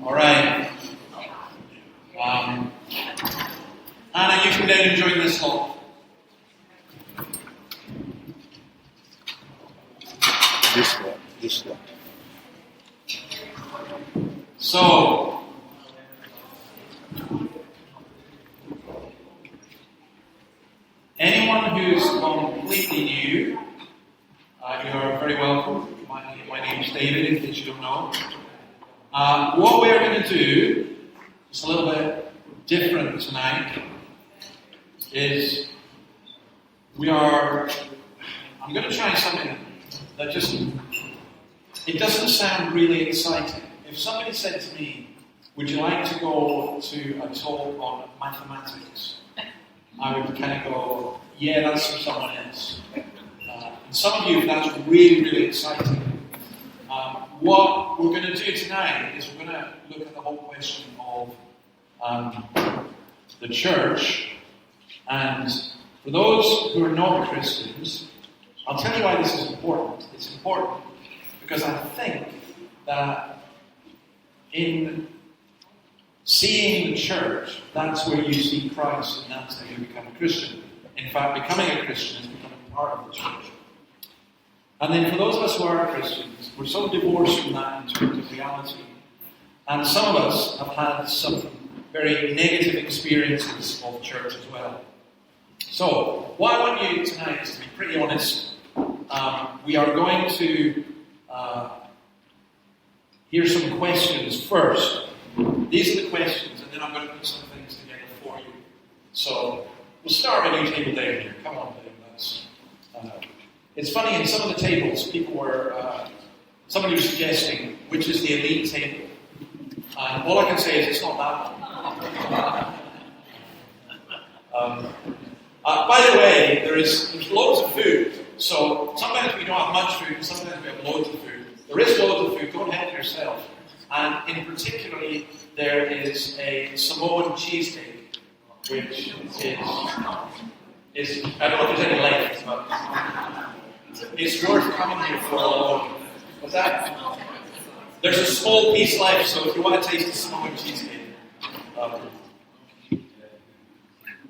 All right. Anna, you can then enjoy this hall. This one. So, anyone who's completely new, you're very welcome. My name's David, in case you don't know. What we're going to do is a little bit different tonight. I'm going to try something that it doesn't sound really exciting. If somebody said to me, would you like to go to a talk on mathematics? I would kind of go, yeah, that's for someone else. And some of you, that's really, really exciting. What we're going to do tonight is we're going to look at the whole question of the church. And for those who are not Christians, I'll tell you why this is important. It's important because I think that in seeing the church, that's where you see Christ, and that's how you become a Christian. In fact, becoming a Christian is becoming part of the church. And then for those of us who are Christians, we're so divorced from that in terms of reality. And some of us have had some very negative experiences of church as well. So, what I want you tonight is to be pretty honest. We are going to hear some questions first. These are the questions, and then I'm going to put some things together for you. So, we'll start with a new table down here. Come on, Dave. It's funny, in some of the tables, somebody was suggesting which is the elite table. And all I can say is it's not that one. By the way, there's loads of food. So sometimes we don't have much food, and sometimes we have loads of food. There is loads of food, go and help yourself. And in particularly, there is a Samoan cheesecake, which is I don't know if there's any left, but it's worth coming here for alone. What's that? There's a small piece left, so if you want to taste the Samoan cheesecake.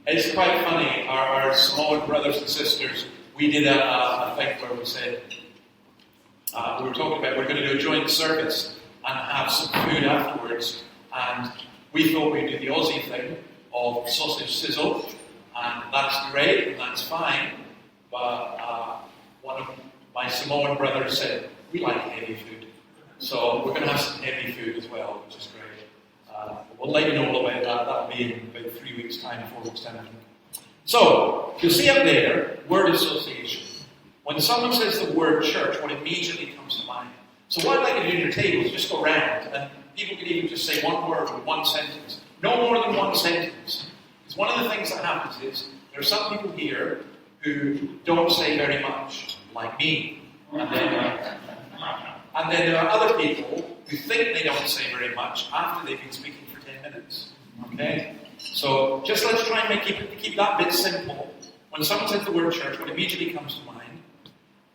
It's quite funny. Our Samoan brothers and sisters, we did a thing where we said, we were talking about we're going to do a joint service and have some food afterwards. And we thought we'd do the Aussie thing of sausage sizzle, and that's great and that's fine. But one of my Samoan brothers said, we like heavy food. So we're going to have some heavy food as well, which is great. We'll let you know all about that. That'll be in about 3 weeks' time, 4 weeks' time. So, you'll see up there, word association. When someone says the word church, what immediately comes to mind? So what I'd like you to do in your table is just go around, and people can even just say one word or one sentence. No more than one sentence. Because one of the things that happens is, there are some people here who don't say very much, like me. And then there are other people who think they don't say very much after they've been speaking for 10 minutes. Okay? So just let's try and keep that bit simple. When someone says the word church, what immediately comes to mind?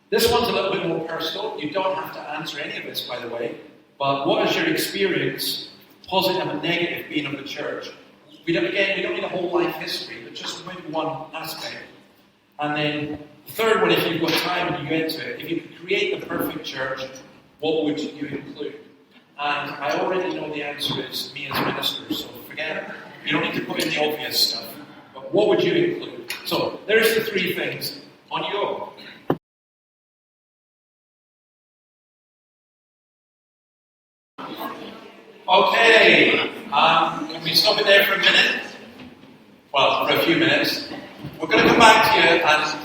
This one's a little bit more personal. You don't have to answer any of this, by the way. But what is your experience, positive and negative, being of the church? We don't need a whole life history, but just maybe one aspect. And then the third one, if you've got time and you get to it, if you could create the perfect church, what would you include? And I already know the answer is me as minister, so forget it. You don't need to put in the obvious stuff. But what would you include? So, there's the three things. On you go. Okay. Can we stop it there for a minute? Well, for a few minutes. We're going to come back to you, and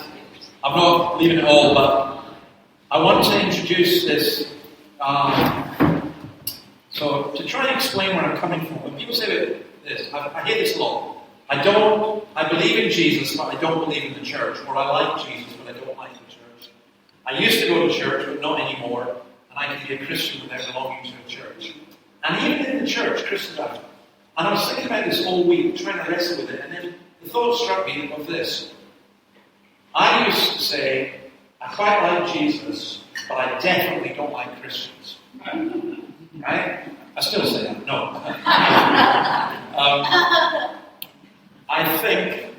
I'm not leaving it all, but I want to introduce this. So, to try and explain where I'm coming from, when people say this, I hear this a lot. I believe in Jesus, but I don't believe in the church. Or I like Jesus, but I don't like the church. I used to go to church, but not anymore. And I can be a Christian without belonging to a church. And even in the church, Christians are. And I was thinking about this all week, trying to wrestle with it. And then the thought struck me of this. I used to say, I quite like Jesus, but I definitely don't like Christians. Right? I still say that. No. I think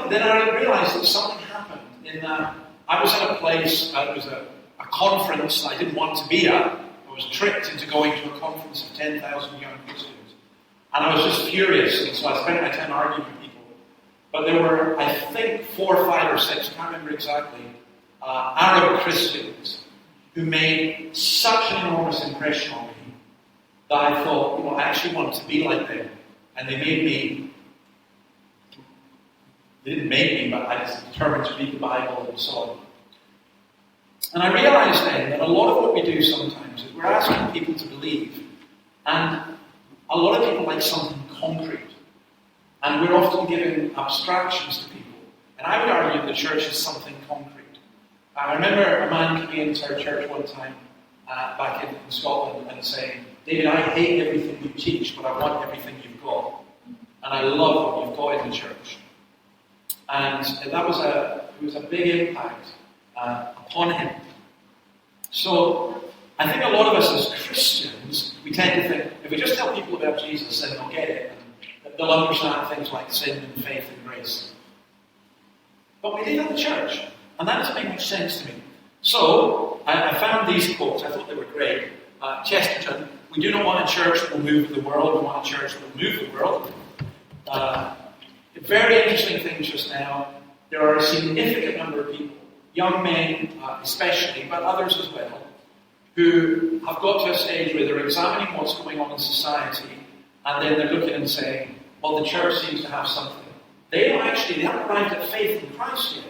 then I realised that something happened in that I was at a place, it was a conference I didn't want to be at. I was tricked into going to a conference of 10,000 young Christians. And I was just furious, and so I spent my time arguing with people. But there were, I think, 4 or 5 or 6, I can't remember exactly, Arab Christians who made such an enormous impression on me that I thought, I actually want to be like them. And they didn't make me, but I was determined to read the Bible and so on. And I realized then that a lot of what we do sometimes is we're asking people to believe, and a lot of people like something concrete. And we're often giving abstractions to people. And I would argue the church is something concrete. I remember a man coming into our church one time back in Scotland and saying, David, I hate everything you teach, but I want everything you've got. And I love what you've got in the church. And it was a big impact upon him. So I think a lot of us as Christians, we tend to think, if we just tell people about Jesus, then they'll get it. And they'll understand things like sin and faith and grace. But we leave out the church. And that doesn't make much sense to me. So I found these quotes. I thought they were great. Chesterton, we do not want a church that will move the world. We want a church that will move the world. A very interesting thing just now. There are a significant number of people, young men especially, but others as well, who have got to a stage where they're examining what's going on in society, and then they're looking and saying, well, the church seems to have something. They haven't arrived at faith in Christ yet.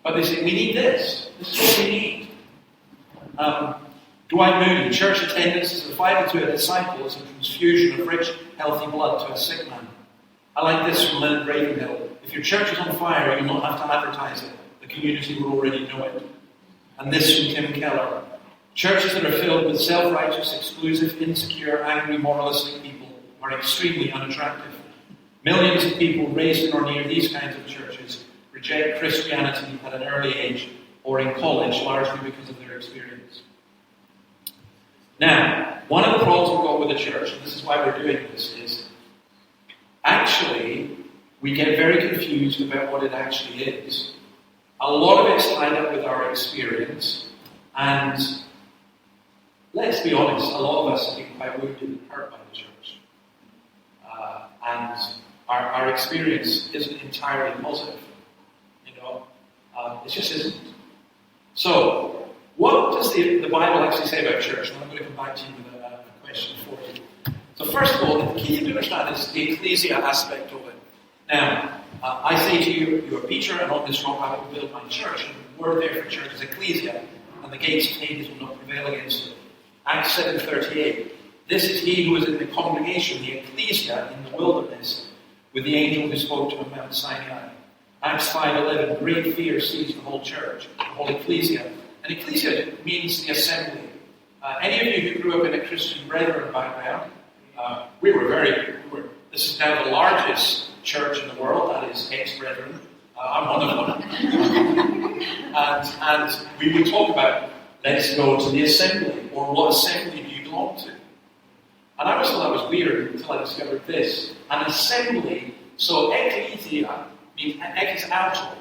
But they say, we need this. This is what we need. Dwight Moody, church attendance is vital to a disciple as a transfusion of rich, healthy blood to a sick man. I like this from Leonard Ravenhill. If your church is on fire, you don't have to advertise it. The community will already know it. And this from Tim Keller. Churches that are filled with self-righteous, exclusive, insecure, angry, moralistic people are extremely unattractive. Millions of people raised in or near these kinds of churches reject Christianity at an early age or in college, largely because of their experience. Now, one of the problems we've got with the church, and this is why we're doing this, is actually we get very confused about what it actually is. A lot of it's tied up with our experience, and let's be honest, a lot of us have been quite wounded and hurt by the church. And our experience isn't entirely positive. It just isn't. So, what does the Bible actually say about church? And I'm going to come back to you with a question for you. So first of all, the key thing to understand is the ecclesia aspect of it. Now, I say to you, you are Peter, and on this rock I will build my church. And the word there for church is ecclesia, and the gates of Hades will not prevail against it. Acts 7:38. This is he who is in the congregation, the ecclesia, in the wilderness, with the angel who spoke to him on Mount Sinai. Acts 5:11, great fear seized the whole church, the whole ecclesia. And ecclesia means the assembly. Any of you who grew up in a Christian Brethren background, this is now the largest church in the world, that is ex-Brethren. I'm one of them. and we would talk about, let's go to the assembly, or what assembly do you belong to? And I always thought that was weird until I discovered this. An assembly, so ecclesia, means ek is out of,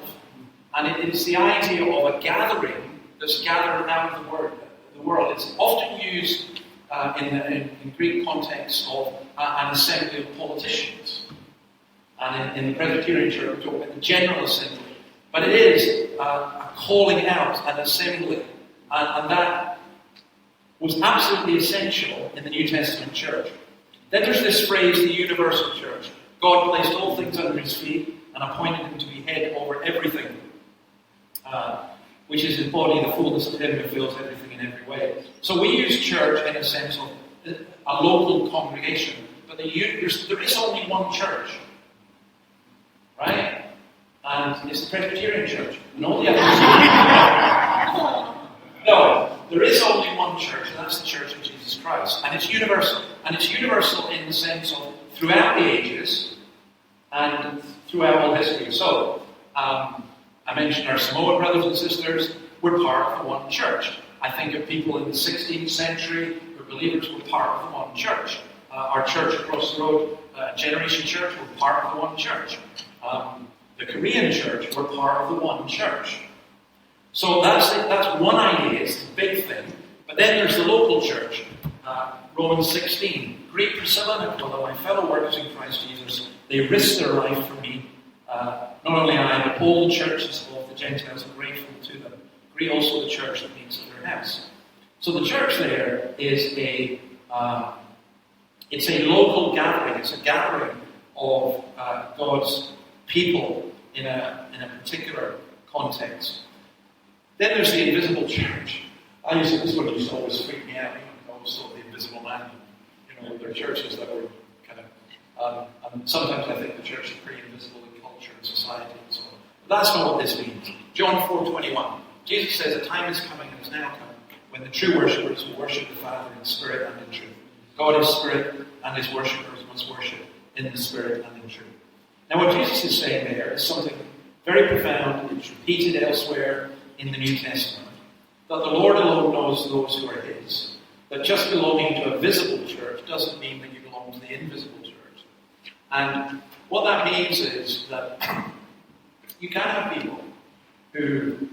and it is the idea of a gathering that's gathered out of the world. It's often used in Greek context of an assembly of politicians. And in the Presbyterian Church, we talk about the General Assembly. But it is a calling out, an assembly. And that was absolutely essential in the New Testament church. Then there's this phrase, the universal church. God placed all things under his feet and appointed him to be head over everything, which is his body, the fullness of him who fills everything in every way. So we use church in a sense of a local congregation, but there is only one church, right? And it's the Presbyterian church, and all the others. No, there is only one church, and that's the Church of Jesus Christ, and it's universal. And it's universal in the sense of throughout the ages and throughout all history. So, I mentioned our Samoan brothers and sisters. We're part of one church. I think of people in the 16th century who believers were part of the one church. Our church across the road, Generation Church, were part of the one church. The Korean church were part of the one church. So that's one idea, it's the big thing. But then there's the local church. Romans 16. Greet Priscilla and Aquila, my fellow workers in Christ Jesus. They risked their life for me. Not only I, but all the churches of the Gentiles are grateful to them. Greet also the church that meets at their house. So the church there is it's a local gathering. It's a gathering of God's people in a particular context. Then there's the invisible church. This one used to always freak me out. I always thought the invisible man. There are churches that were kind of, and sometimes I think the church is pretty invisible in culture and society and so on. But that's not what this means. John 4:21. Jesus says, "A time is coming and has now come when the true worshippers will worship the Father in spirit and in truth. God is spirit, and his worshippers must worship in the spirit and in truth." Now, what Jesus is saying there is something very profound. It's repeated elsewhere in the New Testament. That the Lord alone knows those who are his. That just belonging to a visible church doesn't mean that you belong to the invisible church. And what that means is that you can have people who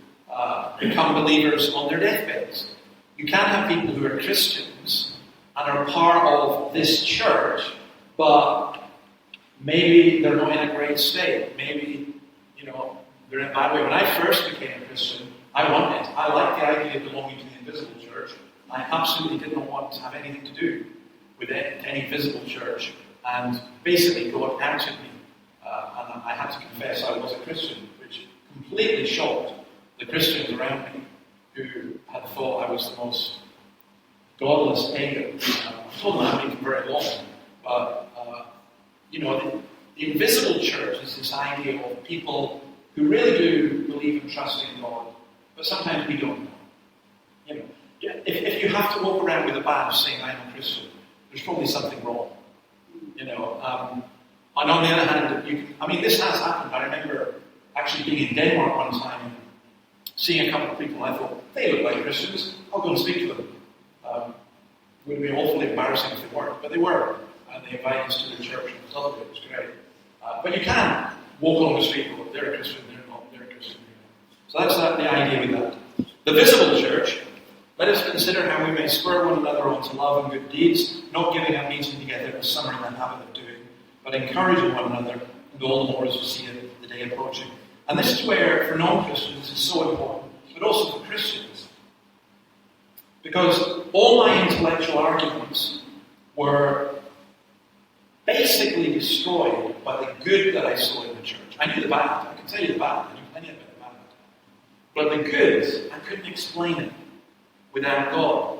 become believers on their deathbeds. You can have people who are Christians and are part of this church, but maybe they're not in a great state. Maybe, they're in a bad way. When I first became a Christian, I liked the idea of belonging to the invisible church. I absolutely did not want to have anything to do with any visible church. And basically, God answered me. And I had to confess I was a Christian, which completely shocked the Christians around me who had thought I was the most godless pagan. I told them I hadn't been for very long. But, the invisible church is this idea of people who really do believe and trust in God, but sometimes we don't know. If you have to walk around with a badge saying I'm a Christian, there's probably something wrong. And on the other hand, this has happened. I remember actually being in Denmark one time and seeing a couple of people, and I thought, they look like Christians, I'll go and speak to them. It would be awfully embarrassing if they weren't, but they were. And they invited us to their church and celebrate. It was great. But you can walk along the street and go, they're a Christian, they're not, they're a Christian. So that's the idea with that. The visible church, let us consider how we may spur one another on to love and good deeds, not giving up meeting together as some are in the habit of doing, but encouraging one another, and all the more as we see the day approaching. And this is where, for non-Christians, this is so important, but also for Christians. Because all my intellectual arguments were basically destroyed by the good that I saw in the church. I knew the bad. I can tell you the bad. I knew plenty of the bad. But the good, I couldn't explain it without God.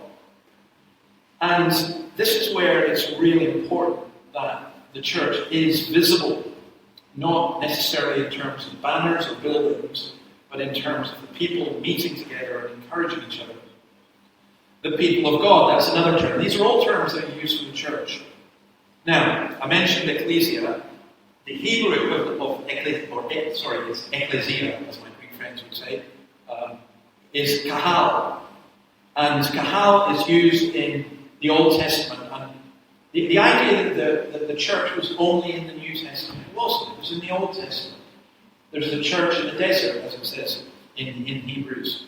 And this is where it's really important that the church is visible, not necessarily in terms of banners or buildings, but in terms of the people meeting together and encouraging each other. The people of God, that's another term. These are all terms that are used for the church. Now, I mentioned ecclesia. The Hebrew equivalent of it's ecclesia, as my Greek friends would say, is kahal. And kahal is used in the Old Testament. And the idea that the church was only in the New Testament, it wasn't. It was in the Old Testament. There's the church in the desert, as it says in Hebrews.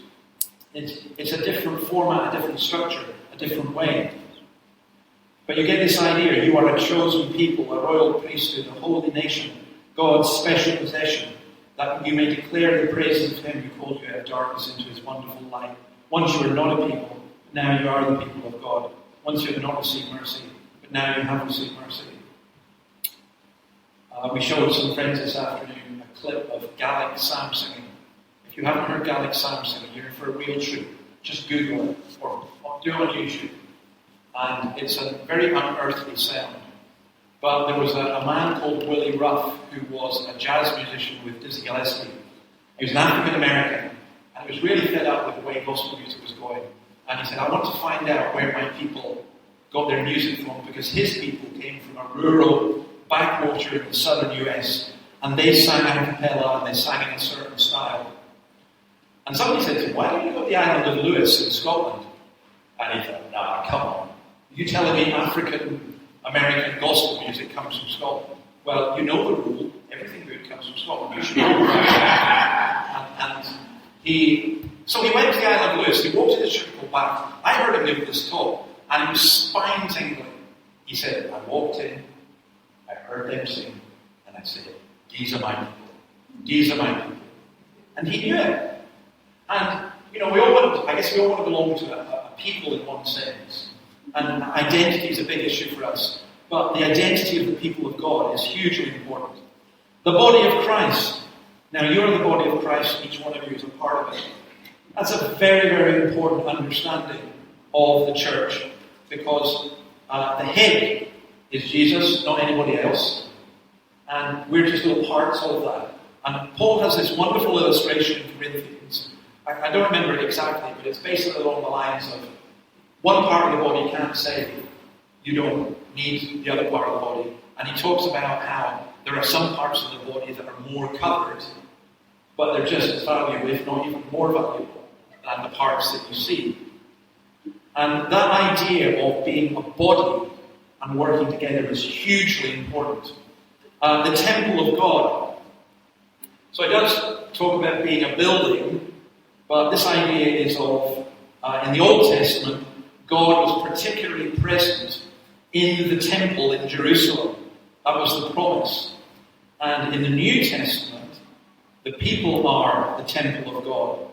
It's a different format, a different structure, a different way. But you get this idea, you are a chosen people, a royal priesthood, a holy nation, God's special possession, that you may declare the praises of him who called you out of darkness into his wonderful light. Once you were not a people, but now you are the people of God. Once you had not received mercy, but now you have received mercy. We showed some friends this afternoon a clip of Gaelic psalm singing. If you haven't heard Gaelic psalm singing, you're in for a real treat. Just Google it, or do it on YouTube. And it's a very unearthly sound. But there was a man called Willie Ruff, who was a jazz musician with Dizzy Gillespie. He was an African American, and he was really fed up with the way gospel music was going. And he said, I want to find out where my people got their music from, because his people came from a rural backwater in the southern US, and they sang a cappella, and they sang in a certain style. And somebody said to him, why don't you go to the island of Lewis in Scotland? And he thought, nah, come on. You telling me African-American gospel music comes from Scotland? Well, you know the rule. Everything good comes from Scotland. You should know that. So he went to the island of Lewis. He walked to the church called Bath. I heard him give this talk, and it was spine-tingling. He said, I walked in, I heard them sing, and I said, these are my people. These are my people. And he knew it. And, we all want to belong to a people in one sense. And identity is a big issue for us. But the identity of the people of God is hugely important. The body of Christ. Now, you're the body of Christ. Each one of you is a part of it. That's a very, very important understanding of the church. Because the head is Jesus, not anybody else. And we're just little parts of that. And Paul has this wonderful illustration in Corinthians. I don't remember it exactly, but it's basically along the lines of one part of the body can't say you don't need the other part of the body. And he talks about how there are some parts of the body that are more covered, but they're just as valuable, if not even more valuable, than the parts that you see. And that idea of being a body and working together is hugely important. The temple of God. So it does talk about being a building, but this idea is of, in the Old Testament, God was particularly present in the temple in Jerusalem. That was the promise. And in the New Testament, the people are the temple of God.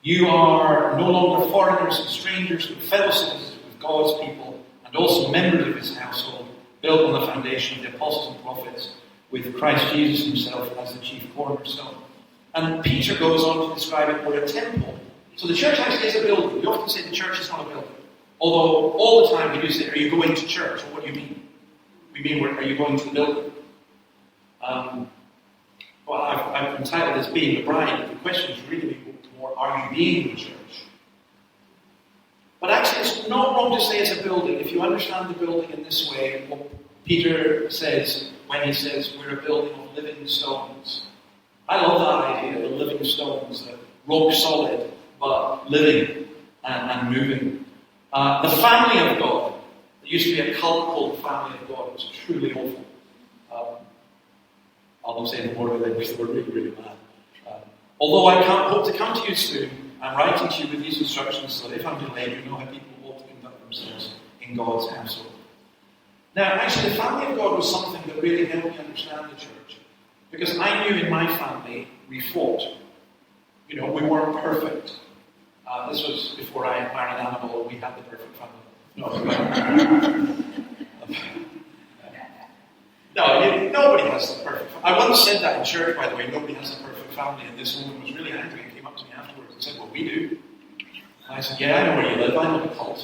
You are no longer foreigners and strangers, but fellow citizens with God's people, and also members of his household, built on the foundation of the apostles and prophets, with Christ Jesus himself as the chief cornerstone. And Peter goes on to describe it, we're a temple. So the church actually is a building. We often say the church is not a building. Although all the time we do say, are you going to church? Well, what do you mean? We mean, are you going to the building? Well, I've entitled this Being the Bride, but the question is really more, are you being the church? But actually, it's not wrong to say it's a building. If you understand the building in this way, what Peter says when he says we're a building of living stones. I love that idea, the living stones, that rock solid, but living and moving. The family of God. There used to be a cult called the family of God. It was truly awful. I'll not say any more about it because they were really, really bad. Although I hope to come to you soon, I'm writing to you with these instructions so that if I'm delayed, you know how people ought to conduct themselves in God's household. Now, actually, the family of God was something that really helped me understand the church. Because I knew in my family, we fought. We weren't perfect. This was before I married Annabelle, and we had the perfect family. No, nobody has the perfect family. I once said that in church, by the way, nobody has the perfect family, and this woman was really angry and came up to me afterwards and said, well, we do. And I said, yeah, I know where you live, I know the cult.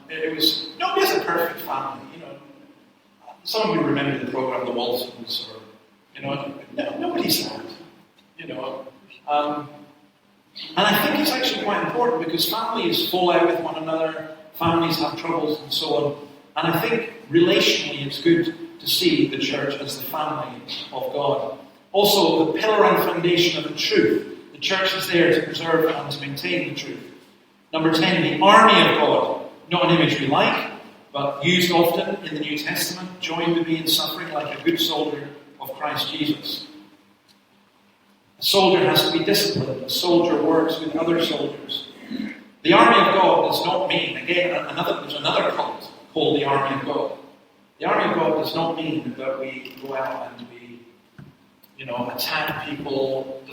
But it was, nobody has a perfect family, Some of you remember the program, The Waltons, or, nobody's that, And I think it's actually quite important because families fall out with one another, families have troubles and so on. And I think relationally it's good to see the church as the family of God. Also, the pillar and foundation of the truth. The church is there to preserve and to maintain the truth. Number 10, the army of God. Not an image we like, but used often in the New Testament. Join with me in suffering like a good soldier of Christ Jesus. A soldier has to be disciplined. A soldier works with other soldiers. The army of God does not mean, again, there's another cult called the army of God. The army of God does not mean that we go out and we, attack people. We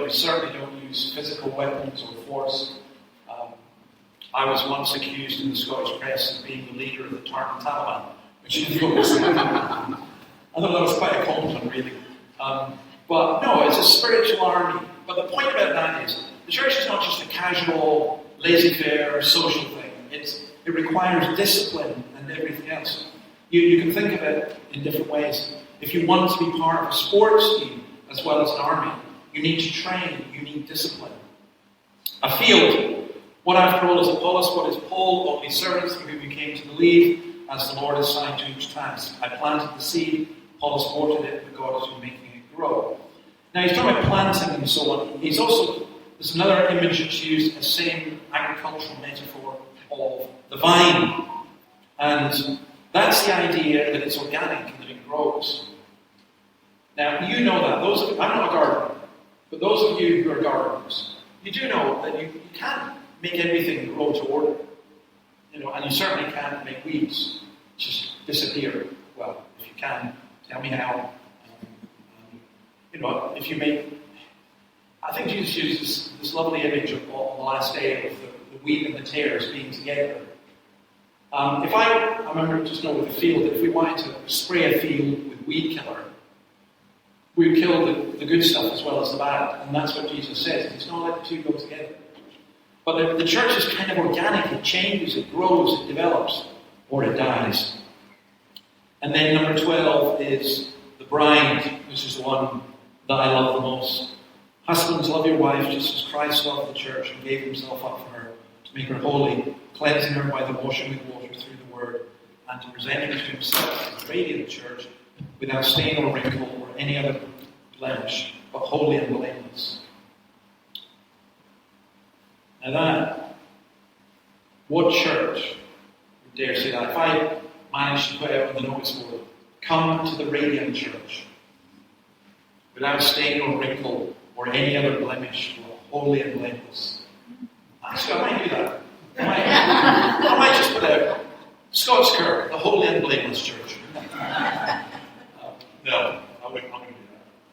certainly don't use physical weapons or force. I was once accused in the Scottish press of being the leader of the Tartan Taliban, which I thought was quite a compliment, really. But no, it's a spiritual army. But the point about that is, the church is not just a casual, laissez-faire, social thing. It requires discipline and everything else. You can think of it in different ways. If you want to be part of a sports team as well as an army, you need to train, you need discipline. A field. What after all is Apollos, what is Paul? Only servants through whom we came to believe, as the Lord assigned to each task. I planted the seed, Apollos watered it, but God has been making it grow. Now he's talking about planting and so on. He's also, there's another image that's used, the same agricultural metaphor of the vine. And that's the idea that it's organic and that it grows. Now, you know that. I'm not a gardener, but those of you who are gardeners, you do know that you can't make everything grow to order. And you certainly can't make weeds just disappear. Well, if you can, tell me how. If you make... I think Jesus uses this lovely image on the last day of the wheat and the tares being together. I remember just know with the field, that if we wanted to spray a field with weed killer, we would kill the good stuff as well as the bad. And that's what Jesus says. It's not like the two go together. But the church is kind of organic. It changes, it grows, it develops, or it dies. And then number 12 is the bride, which is the one that I love the most. Husbands, love your wife just as Christ loved the church and gave himself up for her to make her holy, cleansing her by the washing with water through the word, and to presenting her to himself as a radiant church without stain or wrinkle or any other blemish, but holy and blameless. Now what church would dare say that? If I managed to put out on the notice board, come to the radiant church, without stain or wrinkle or any other blemish, but holy and blameless. Actually, I might do that. I might just put out Scots Kirk, the holy and blameless church. No, I wouldn't do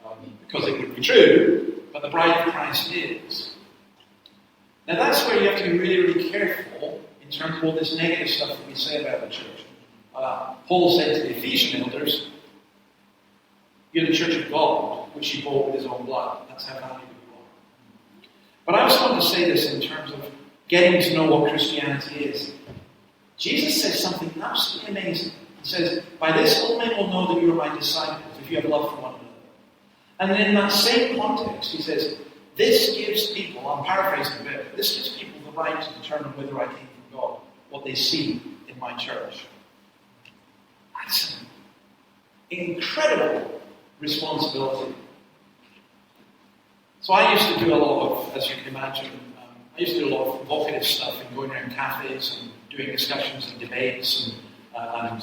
that. Because it would be true, but the bride of Christ is. Now that's where you have to be really, really careful in terms of all this negative stuff that we say about the church. Paul said to the Ephesian elders, you're the church of God, which he bought with his own blood. That's how valuable you are. But I also want to say this in terms of getting to know what Christianity is. Jesus says something absolutely amazing. He says, by this all men will know that you are my disciples, if you have love for one another. And then in that same context, he says, this gives people, I'm paraphrasing a bit, this gives people the right to determine whether I came from God, what they see in my church. That's an incredible responsibility. So I used to do a lot of, as you can imagine, I used to do a lot of provocative stuff and going around cafes and doing discussions and debates and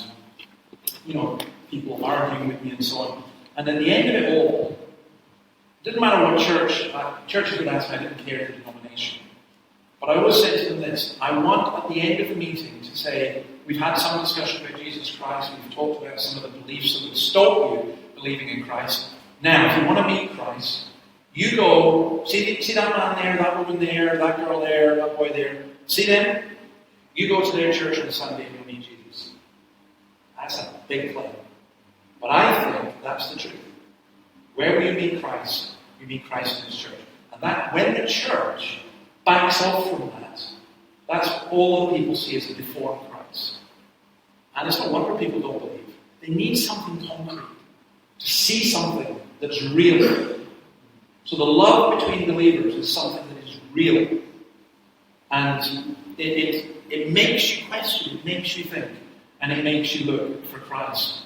people arguing with me and so on. And at the end of it all, it didn't matter what churches would ask me, I didn't care the denomination. But I always said to them this, I want at the end of the meeting to say, we've had some discussion about Jesus Christ, we've talked about some of the beliefs that would stop you believing in Christ. Now, if you want to meet Christ, you go, see that man there, that woman there, that girl there, that boy there, see them? You go to their church on Sunday and you'll meet Jesus. That's a big claim. But I think that's the truth. Where you meet Christ in his church. And that when the church backs off from that, that's all that people see as a deformed Christ. And it's no wonder people don't believe. They need something concrete to see something that's real. So the love between believers is something that is real. And it makes you question, it makes you think, and it makes you look for Christ.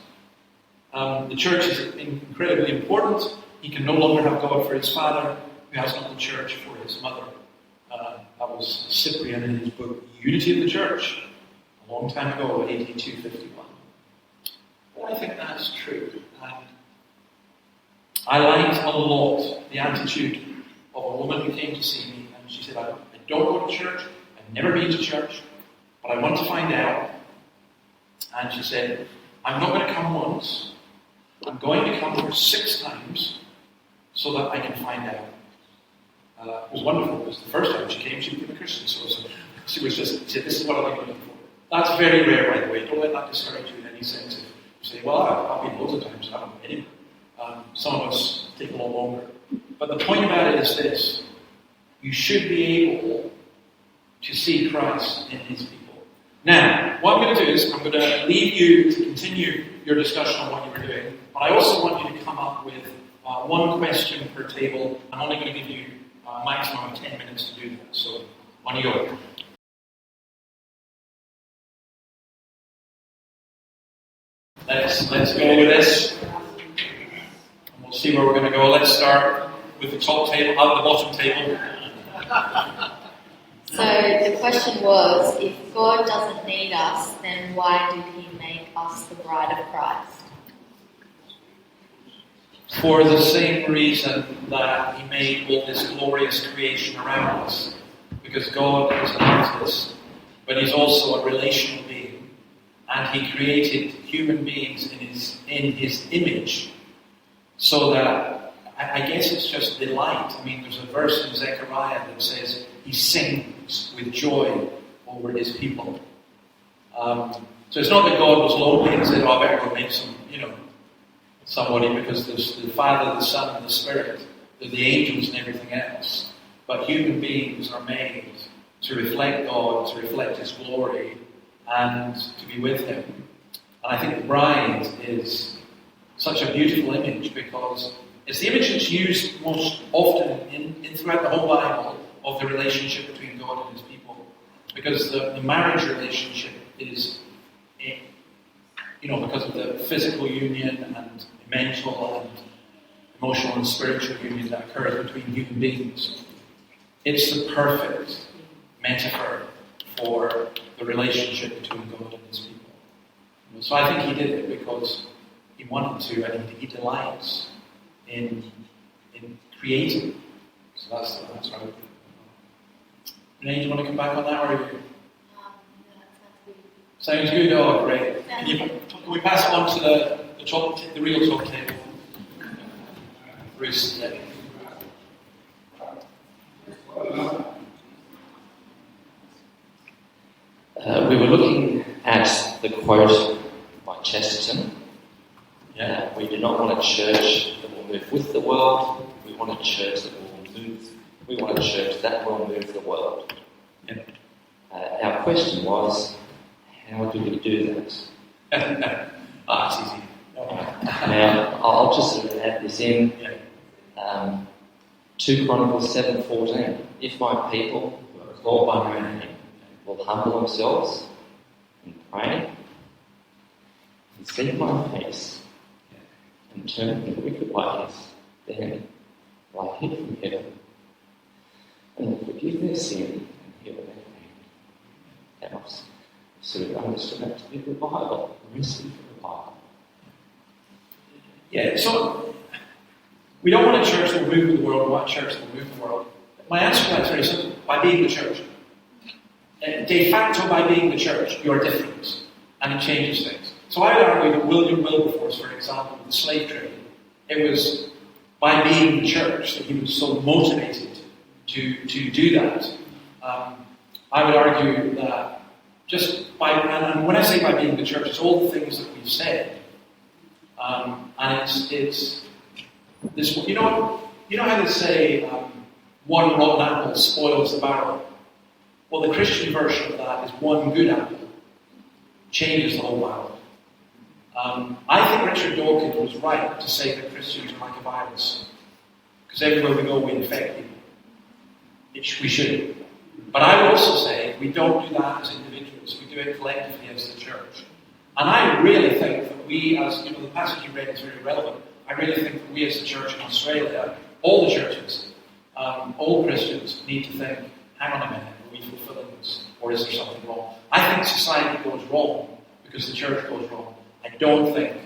The church is incredibly important. He can no longer have God for his father, who has not the church for his mother. That was Cyprian in his book, Unity of the Church, a long time ago, AD 251. Well, I think that's true. I liked a lot the attitude of a woman who came to see me, and she said, I don't go to church, I've never been to church, but I want to find out. And she said, I'm not going to come once, I'm going to come for 6 times so that I can find out. It was wonderful because the first time she came, she became a Christian. So she was just, said, this is what I'm looking for. That's very rare, by the way. Don't let that discourage you in any sense. If you say, well, I've been loads of times, I haven't been anywhere. Some of us take a lot longer. But the point about it is this. You should be able to see Christ in his people. Now, what I'm going to do is I'm going to leave you to continue your discussion on what you were doing. But I also want you to come up with one question per table. I'm only going to give you a maximum of 10 minutes to do that. So, on you go. Let's go with this. And we'll see where we're going to go. Let's start with the top table, the bottom table. So the question was, if God doesn't need us, then why did He make us the bride of Christ? For the same reason that He made all this glorious creation around us. Because God is an artist, but He's also a relational being. And He created human beings in His image. So that, I guess it's just delight. I mean, there's a verse in Zechariah that says He sings with joy over His people. So it's not that God was lonely and said, oh, I better go make somebody, because there's the Father, the Son, and the Spirit. There's the angels and everything else. But human beings are made to reflect God, to reflect His glory, and to be with Him. And I think the bride is such a beautiful image, because it's the image that's used most often in throughout the whole Bible of the relationship between God and His people. Because the marriage relationship is, because of the physical union and mental and emotional and spiritual union that occurs between human beings. It's the perfect metaphor for the relationship between God and His people. So I think He did it because He wanted to, and He delights in creating. So that's right. Renee, do you want to come back on that, or are you? Sounds good. Oh, great. Can we pass it on to the real top table? Bruce. Yeah. We were looking at the quote by Chesterton. We do not want a church that will move with the world. We want a church that will move. We want a church that will move the world. Yeah. Our question was, how do we do that? It's easy. Now, I'll just sort of add this in. 2 Chronicles 7:14. If my people who are called by my name will humble themselves and pray and seek my face and turn from the wicked ways, then will I hear from heaven and will forgive their sin and heal their land. That was sort of understood that to be revival, mercy for revival. Yeah, so we don't want a church that will move the world, we want a church that will move the world. My answer to that is very simple: by being the church. De facto, by being the church, you are different, and it changes things. So I would argue that William Wilberforce, for example, with the slave trade, it was by being the church that he was so motivated to do that. I would argue that just by, and when I say by being the church, it's all the things that we've said, and it's this. You know how they say one rotten apple spoils the barrel. Well, the Christian version of that is one good apple changes the whole barrel. I think Richard Dawkins was right to say that Christians are like a virus, because everywhere we go we infect people. We shouldn't. But I would also say we don't do that as individuals, we do it collectively as the church. And I really think that we, as the passage you read is very relevant, I really think that we as the church in Australia, all the churches, all Christians need to think, hang on a minute, are we fulfilling this? Or is there something wrong? I think society goes wrong because the church goes wrong. I don't think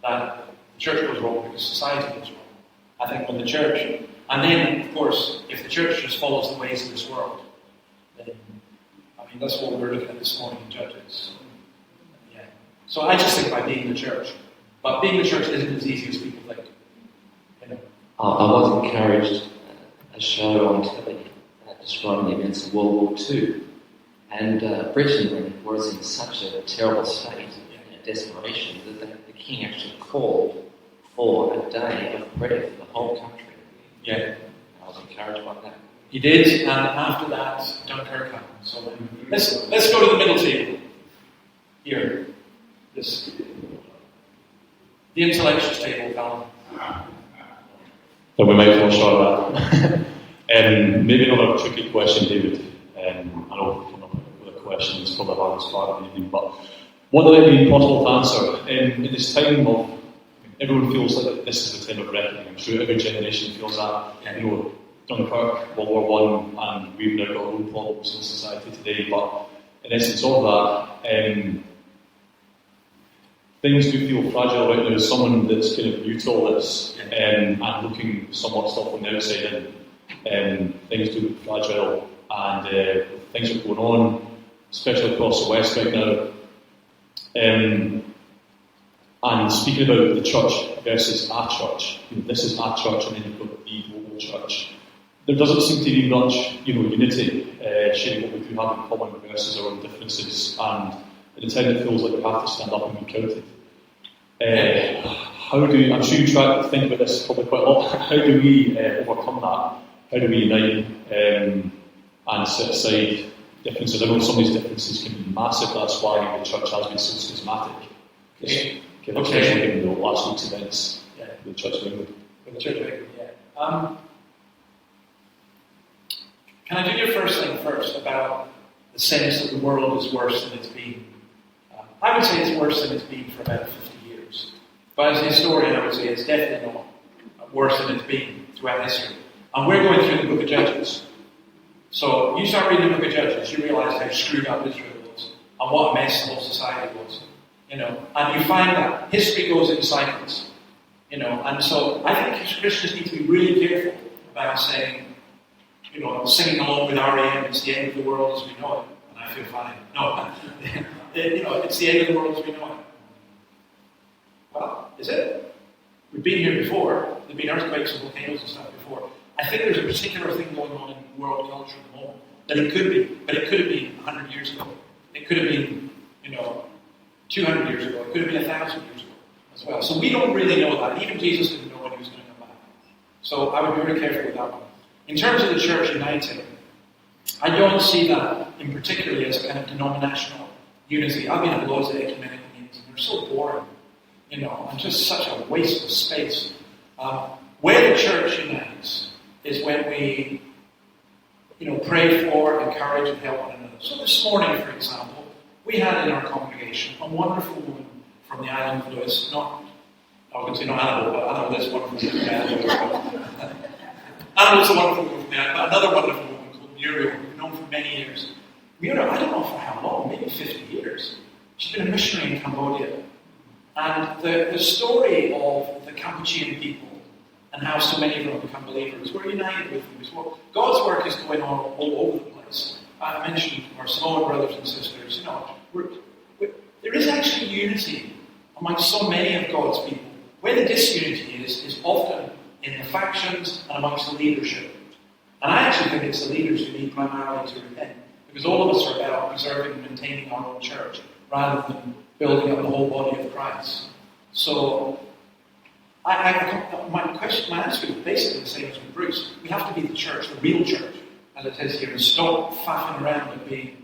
that the church goes wrong because society goes wrong. I think when the church, and then, of course, if the church just follows the ways of this world, then, that's what we were looking at this morning in Judges. Yeah. So I just think by being the church. But being the church isn't as easy as people think. I was encouraged a show on telly describing the events of World War II. And Britain was in such a terrible state and desperation that the king actually called for a day of prayer for the whole country. Yeah. I was encouraged by that. He did, and after that, Dunkirk happened. So let's go to the middle table. Here. This. The intellectuals table, Colin. So we might fall short of that. Maybe another tricky question, David. I know we're coming up with a question that's probably the hardest part of the evening, but what would it be possible to answer in this time of everyone feels like this is the time of reckoning. I'm sure every generation feels that. You know, Dunkirk, World War One, and we've now got our own problems in society today. But in essence of that, things do feel fragile right now. As someone that's kind of new to all this and looking somewhat still from the outside in, things do look fragile, and things are going on, especially across the West right now. And speaking about the church versus our church, you know, this is our church, and then you've got the global church. There doesn't seem to be much, unity, sharing what we do have in common versus our own differences. And at the time, it feels like we have to stand up and be counted. I'm sure you try to think about this probably quite a lot. How do we overcome that? How do we unite and set aside differences? I know some of these differences can be massive. That's why the church has been so schismatic. Especially given the last week's events with the Church of England. With the Church of England, yeah. Can I do your first thing first about the sense that the world is worse than it's been? I would say it's worse than it's been for about 50 years. But as a historian, I would say it's definitely not worse than it's been throughout history. And we're going through the book of Judges. So you start reading the book of Judges, you realise how screwed up Israel was and what a mess the whole society was. And you find that history goes in cycles. And so I think Christians need to be really careful about saying, singing along with REM, it's the end of the world as we know it, and I feel fine. No, it's the end of the world as we know it. Well, is it? We've been here before. There have been earthquakes and volcanoes and stuff before. I think there's a particular thing going on in world culture at the moment that it could be, but it could have been 100 years ago. It could have been, 200 years ago. It could have been 1,000 years ago as well. So we don't really know that. Even Jesus didn't know when he was going to come back. So I would be very careful with that one. In terms of the church uniting, I don't see that in particularly as a kind of denominational unity. I've been at loads of ecumenical meetings and they're so boring, and just such a waste of space. Where the church unites is when we, pray for, encourage, and help one another. So this morning, for example, we had in our congregation a wonderful woman from the island of Lewis, not Annabelle, but Annabelle is wonderful from the island of Lewis. Annabelle is a wonderful woman from the island, but another wonderful woman called Muriel, who we've known for many years. Muriel, I don't know for how long, maybe 50 years. She's been a missionary in Cambodia. And the story of the Kampuchean people and how so many of them have become believers, we're united with them as well. God's work is going on all over the place. I mentioned our Samoan brothers and sisters. There is actually unity among so many of God's people. Where the disunity is often in the factions and amongst the leadership. And I actually think it's the leaders who need primarily to repent, because all of us are about preserving and maintaining our own church rather than building up the whole body of Christ. So my answer is basically the same as with Bruce. We have to be the church, the real church, as it says here, and stop faffing around and being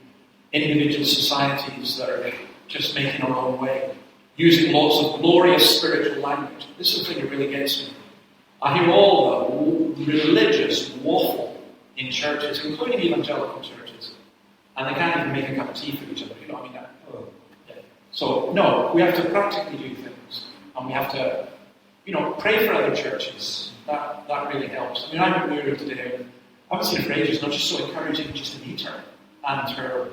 individual societies that are just making our own way, using lots of glorious spiritual language. This is the thing that really gets me. I hear all the religious waffle in churches, including evangelical churches, and they can't even make a cup of tea for each other. So, no, we have to practically do things, and we have to, pray for other churches. That really helps. I mean, I met Muriel today, and I haven't seen her for ages, and I'm just so encouraging just to meet her and her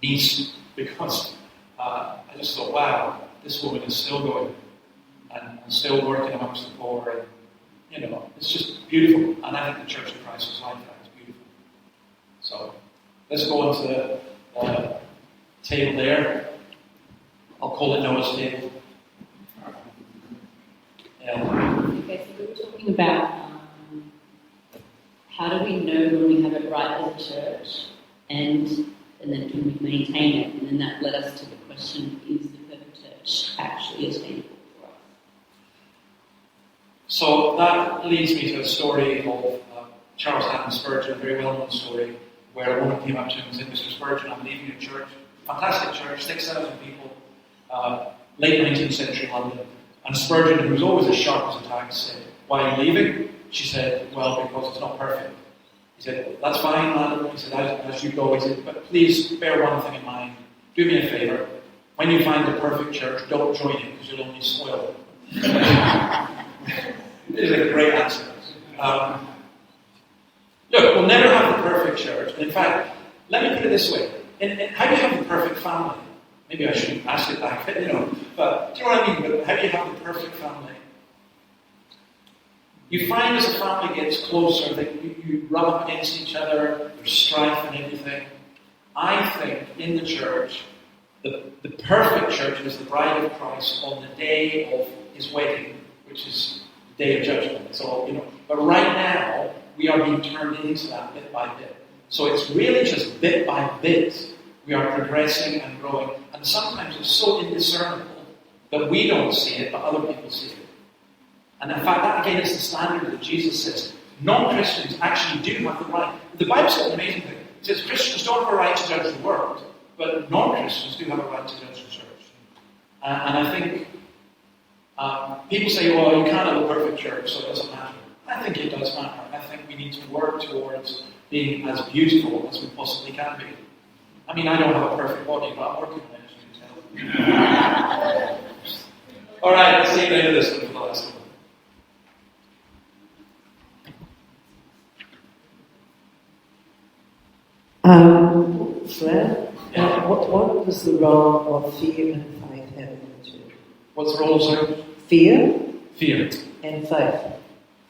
niece, because I just thought, wow, this woman is still going and still working amongst the poor, and it's just beautiful. And I think the Church of Christ is like that. It's beautiful. So let's go on to the table there. I'll call it Noah's table. Okay, so we were talking about how do we know when we have it right as a church, and then can we maintain it? And then that led us to the question, is the perfect church actually attainable for us? So that leads me to a story of Charles Haddon Spurgeon, a very well-known story, where a woman came up to him and said, Mr. Spurgeon, I'm leaving your church. Fantastic church, 6,000 people, late 19th century London. And Spurgeon, who was always as sharp as a tack, said, why are you leaving? She said, well, because it's not perfect. He said, that's fine, madam. He said, as you go. He said, but please bear one thing in mind. Do me a favour. When you find the perfect church, don't join it, because you'll only spoil it. It is a great answer. Look, we'll never have the perfect church. In fact, let me put it this way. How do you have the perfect family? Maybe I shouldn't ask it like that, but do you know what I mean? But how do you have the perfect family? You find as a family gets closer that you rub up against each other, there's strife and everything. I think in the church, the perfect church is the bride of Christ on the day of his wedding, which is the day of judgment. So, but right now, we are being turned into that bit by bit. So it's really just bit by bit. We are progressing and growing. And sometimes it's so indiscernible that we don't see it, but other people see it. And in fact, that again is the standard that Jesus says. Non-Christians actually do have the right. The Bible says an amazing thing. It says Christians don't have a right to judge the world, but non-Christians do have a right to judge the church. And I think people say, well, you can't have a perfect church, so it doesn't matter. I think it does matter. I think we need to work towards being as beautiful as we possibly can be. I mean, I don't have a perfect body, but I'm working on it, as you can tell. All right, let's take the end of this one for the last one. Fred, what was the role of fear and faith having in the church? What's the role of sorry? Fear Fear. and faith.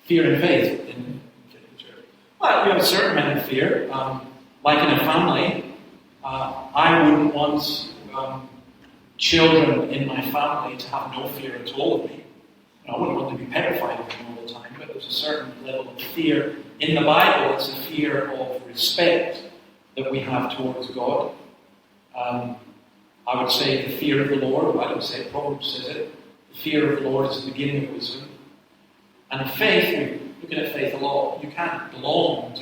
Fear and faith in the church. Well, you have a certain amount of fear. Like in a family, I wouldn't want children in my family to have no fear at all of me. I wouldn't want to be petrified of them all the time, but there's a certain level of fear. In the Bible, it's a fear of respect that we have towards God. I would say the fear of the Lord. I don't say it, Proverbs says it. The fear of the Lord is the beginning of wisdom. And faith, we're looking at faith a lot. You can't belong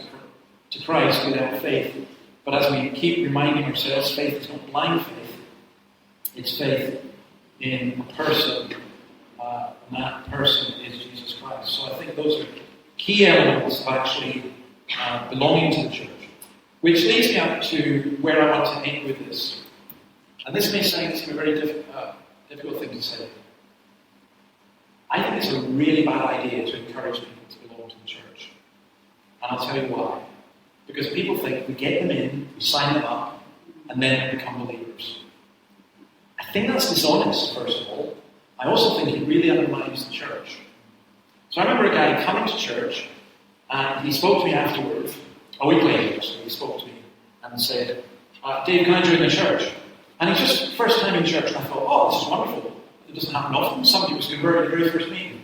to Christ without faith. But as we keep reminding ourselves, faith is not blind faith. It's faith in a person, and that person is Jesus Christ. So I think those are key elements of actually belonging to the church. Which leads me up to where I want to end with this. And this may sound to be a very difficult thing to say. I think it's a really bad idea to encourage people to belong to the church. And I'll tell you why. Because people think we get them in, we sign them up, and then they become believers. I think that's dishonest, first of all. I also think it really undermines the church. So I remember a guy coming to church, and he spoke to me afterwards. A week later, actually, he spoke to me and said, Dave, can I join the church? And it's just first time in church, and I thought, oh, this is wonderful. It doesn't happen often. Somebody was converted at the very first meeting.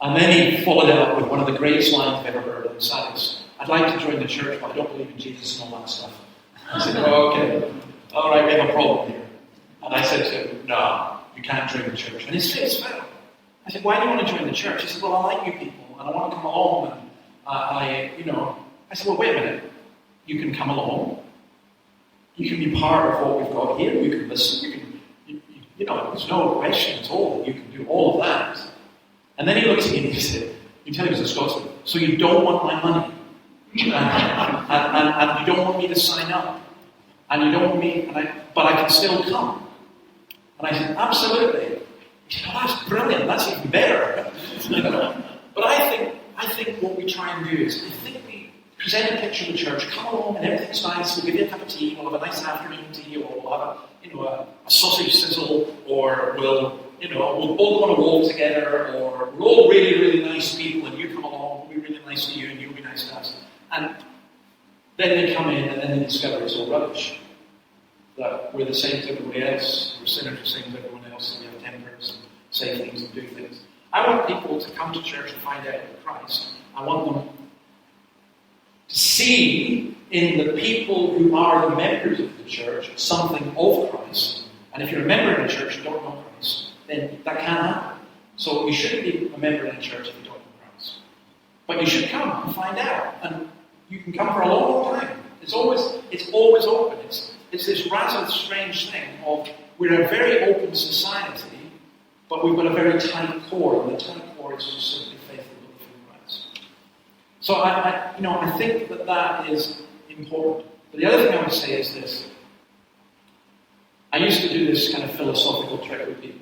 And then he followed it up with one of the greatest lines I've ever heard on Sabbaths. I'd like to join the church, but I don't believe in Jesus and all that stuff. I said, oh, okay. All right, we have a problem here. And I said to him, no, you can't join the church. And his face fell. I said, why do you want to join the church? He said, well, I like you people, and I want to come along, and I said, well, wait a minute. You can come along. You can be part of what we've got here. You can listen. There's no question at all that you can do all of that. And then he looked at me and he said, you tell him he's a Scotsman, so you don't want my money. and you don't want me to sign up. And you don't want me, but I can still come. And I said, absolutely. He said, oh, that's brilliant. That's even better. But I think what we try and do is, I think we present a picture of the church, come along and everything's nice, we'll give you a cup of tea, we'll have a nice afternoon tea, or we'll have a sausage sizzle, or we'll all go on a walk together, or we're all really, really nice people, and you come along, we'll be really nice to you, and you'll be nice to us. And then they come in, and then they discover it's all rubbish. That we're the same as everybody else, we're sinners the same as everyone else, and we have tempers, and say things and do things. I want people to come to church and find out about Christ. I want them to see in the people who are the members of the church something of Christ. And if you're a member of the church and don't know Christ, then that can't happen. So you shouldn't be a member of the church if you don't know Christ. But you should come and find out. And you can come for a long time. It's always open. It's this rather strange thing of we're a very open society, but we've got a very tight core, and the tight core is just simply faith and belief in Christ. So I think that is important. But the other thing I would say is this. I used to do this kind of philosophical trick with people.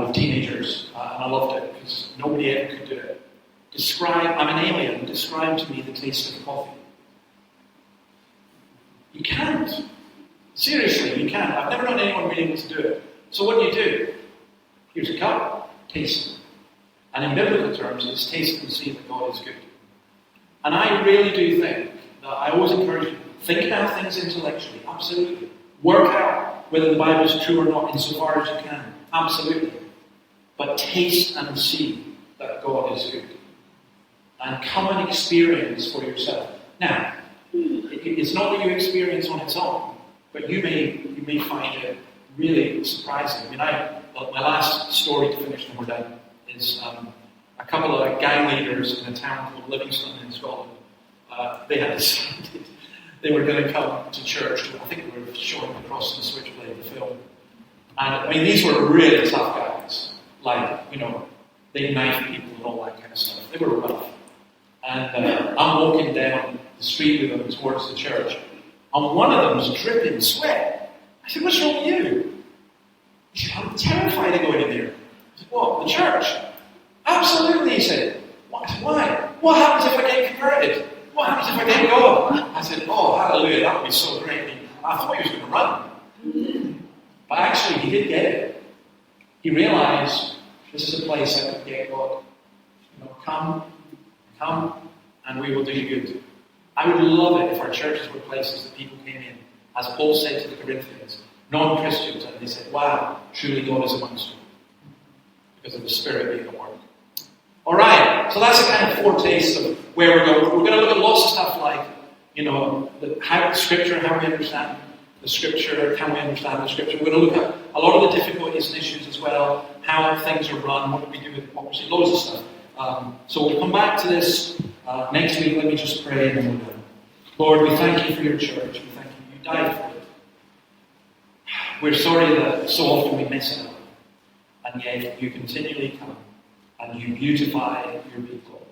with teenagers, and I loved it because nobody ever could do it. I'm an alien, describe to me the taste of coffee. You can't. Seriously, you can't. I've never known anyone really able to do it. So what do? Here's a cup, taste it. And in biblical terms, it's taste and see that God is good. And I really do think that I always encourage you, think about things intellectually, absolutely. Work out whether the Bible is true or not insofar as you can, absolutely. But taste and see that God is good. And come and experience for yourself. Now, it's not that you experience on its own, but you may find it really surprising. I mean, my last story to finish, and we're done, is a couple of gang leaders in a town called Livingston in Scotland. They had decided they were going to come to church. I think we were showing the Cross and the Switchblade, the film. And I mean, these were really tough guys. Like, they knife people and all that kind of stuff. They were rough. And I'm walking down the street with them towards the church, and one of them was dripping sweat. I said, "What's wrong with you?" He said, "I'm terrified of going in there." I said, "What, the church?" "Absolutely," he said. I said, "Why? What happens if I get converted? What happens if I get God?" I said, "Oh, hallelujah, that would be so great." I thought he was going to run. But actually, he did get it. He realized, this is a place I could get God. Come, and we will do you good. I would love it if our churches were places that people came in, as Paul said to the Corinthians, non-Christians, and they said, "Wow, truly God is amongst you," because of the Spirit being at work. All right, so that's a kind of foretaste of where we're going. We're going to look at lots of stuff like, how Scripture, how we understand the Scripture, how we understand the Scripture. We're going to look at a lot of the difficulties and issues as well, how things are run, what do we do with democracy, loads of stuff. So we'll come back to this next week. Let me just pray and then we'll go. Lord, we thank you for your church. We thank you. You died for it. We're sorry that so often we miss it, and yet you continually come and you beautify your people.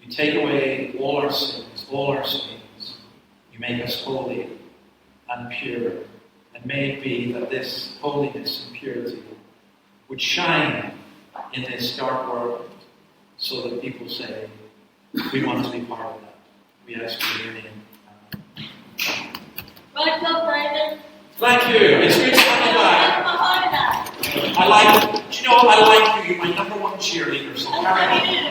You take away all our sins, all our stains. You make us holy and pure. And may it be that this holiness and purity would shine in this dark world, so that people say, "We want to be part of that." We ask you in your name. Right, well, David. Thank you. It's good to have you back. I like you. You're my number one cheerleader, so carry on.